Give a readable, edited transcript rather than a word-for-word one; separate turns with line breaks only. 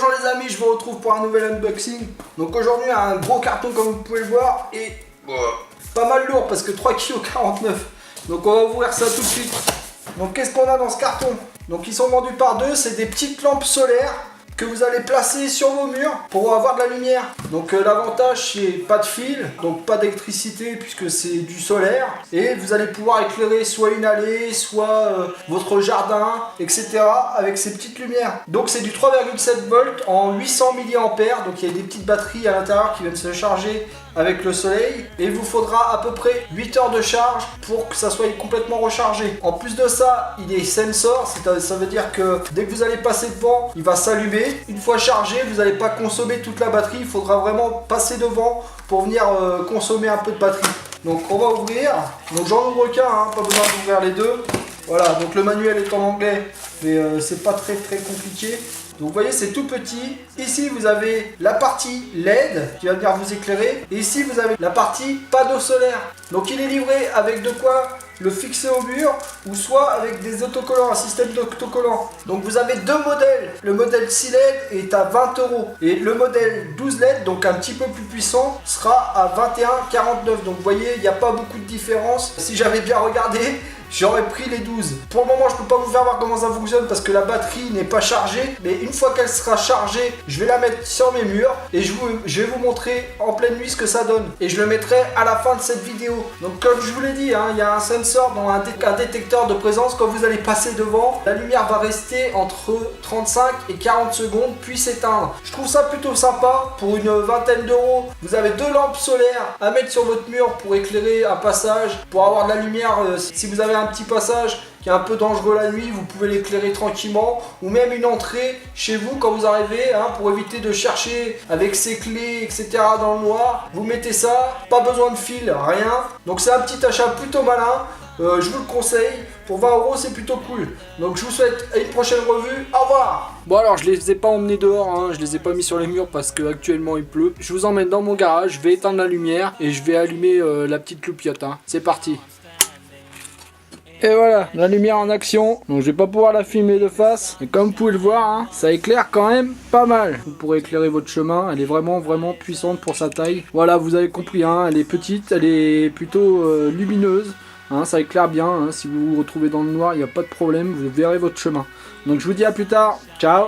Bonjour les amis, je vous retrouve pour un nouvel unboxing. Donc aujourd'hui un gros carton comme vous pouvez le voir et pas mal lourd parce que 3,49 kg. Donc on va ouvrir ça tout de suite. Donc qu'est-ce qu'on a dans ce carton? Donc ils sont vendus par deux, c'est des petites lampes solaires que vous allez placer sur vos murs pour avoir de la lumière. Donc l'avantage c'est pas de fil, donc pas d'électricité puisque c'est du solaire. Et vous allez pouvoir éclairer soit une allée, soit votre jardin, etc. avec ces petites lumières. Donc c'est du 3,7 volts en 800 mAh. Donc il y a des petites batteries à l'intérieur qui viennent se charger avec le soleil. Et il vous faudra à peu près 8 heures de charge pour que ça soit complètement rechargé. En plus de ça, il est sensor, ça veut dire que dès que vous allez passer devant, il va s'allumer. Une fois chargé, vous n'allez pas consommer toute la batterie, il faudra vraiment passer devant pour venir consommer un peu de batterie. Donc on va ouvrir, donc j'en ouvre qu'un, hein, pas besoin d'ouvrir les deux. Voilà, donc le manuel est en anglais, mais c'est pas très compliqué. Donc vous voyez, c'est tout petit. Ici vous avez la partie LED qui va venir vous éclairer. Et ici vous avez la partie panneau solaire. Donc il est livré avec de quoi le fixer au mur ou soit avec des autocollants, un système d'autocollants. Donc vous avez deux modèles. Le modèle 6 LED est à 20 €. Et le modèle 12 LED, donc un petit peu plus puissant, sera à 21,49 €. Donc vous voyez, il n'y a pas beaucoup de différence. Si j'avais bien regardé, j'aurais pris les 12. Pour le moment, je peux pas vous faire voir comment ça fonctionne parce que la batterie n'est pas chargée. Mais une fois qu'elle sera chargée, je vais la mettre sur mes murs et je vais vous montrer en pleine nuit ce que ça donne. Et je le mettrai à la fin de cette vidéo. Donc comme je vous l'ai dit, hein, il y a un sensor dans un détecteur de présence. Quand vous allez passer devant, la lumière va rester entre 35 et 40 secondes puis s'éteindre. Je trouve ça plutôt sympa. Pour une vingtaine d'euros, vous avez deux lampes solaires à mettre sur votre mur pour éclairer un passage, pour avoir de la lumière. Si vous avez un petit passage qui est un peu dangereux la nuit, vous pouvez l'éclairer tranquillement, ou même une entrée chez vous quand vous arrivez, hein, pour éviter de chercher avec ses clés, etc. dans le noir. Vous mettez ça, pas besoin de fil, rien. Donc c'est un petit achat plutôt malin. Je vous le conseille, pour 20 €, c'est plutôt cool. Donc je vous souhaite à une prochaine revue, au revoir. Bon alors je les ai pas emmenés dehors, hein, je les ai pas mis sur les murs parce que actuellement il pleut. Je vous emmène dans mon garage, je vais éteindre la lumière et je vais allumer la petite loupiote, hein. C'est parti. Et voilà, la lumière en action. Donc je vais pas pouvoir la filmer de face, mais comme vous pouvez le voir, hein, ça éclaire quand même pas mal. Vous pourrez éclairer votre chemin, elle est vraiment puissante pour sa taille. Voilà, vous avez compris, hein, elle est petite, elle est plutôt lumineuse. Hein, ça éclaire bien, hein, si vous vous retrouvez dans le noir, il n'y a pas de problème, vous verrez votre chemin. Donc je vous dis à plus tard, ciao.